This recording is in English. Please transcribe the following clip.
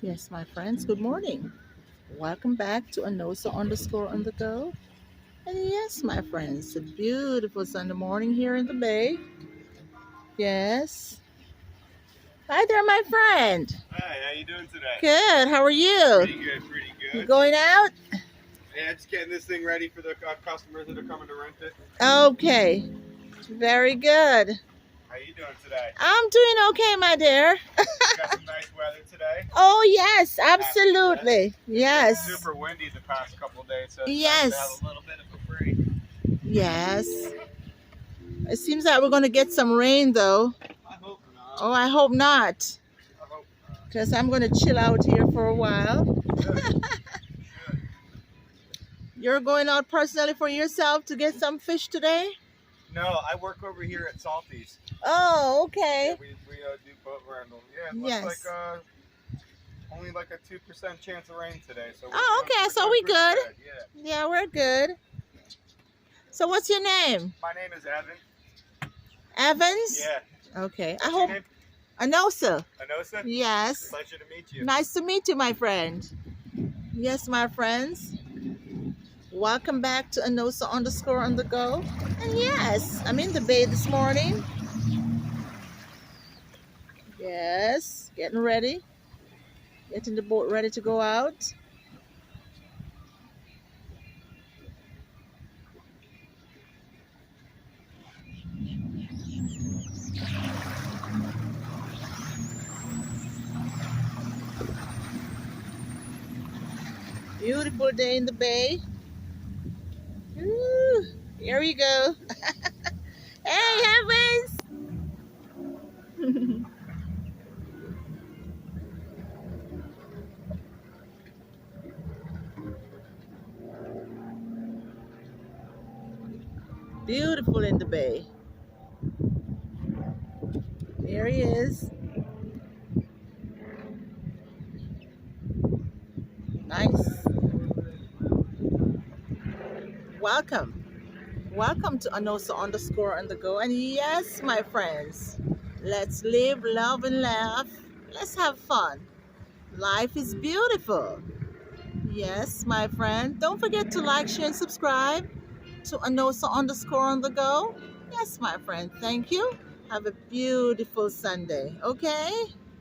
Yes, my friends, good morning. Welcome back to Anosa underscore on the go. And yes, my friends, a beautiful Sunday morning here in the Bay. Yes. Hi there, my friend. Hi, how you doing today? Good. How are you? Pretty good, pretty You good. going out? Yeah, just getting this thing ready for the customers that are coming to rent it. Okay. Very good. How you doing today? I'm doing okay, my dear. Got some nice weather today. Oh, yes, absolutely. It's been Yes. super windy the past couple of days, so it's nice to have Yes. a little bit of a break. Yes. It seems like we're going to get some rain, though. I hope not. Oh, I hope not. I hope not. Because I'm going to chill out here for a while. Good. You're going out personally for yourself to get some fish today? No, I work over here at Salty's. Oh, Yeah, okay. we do boat rental. Yeah, it looks Yes. like only like a 2% chance of rain today. So Oh, okay, so we pretty good. Yeah. Yeah, we're good. So what's your name? My name is Evan. Evans? Yeah. Okay. What's I your hope. name? Anosa. Anosa? Yes. Pleasure to meet you. Nice to meet you, my friend. Yes, my friends. Welcome back to Anosa underscore on the go. And yes, I'm in the Bay this morning. Yes, getting ready. Getting the boat ready to go out. Beautiful day in the Bay. Ooh, here we go. Hey, Evans! Beautiful in the Bay. There he is. Nice. Welcome. Welcome to Anosa underscore on the go. And yes, my friends, let's live, love, and laugh. Let's have fun. Life is beautiful. Yes, my friend. Don't forget to like, share, and subscribe to Anosa underscore on the go. Yes, my friend. Thank you. Have a beautiful Sunday. Okay?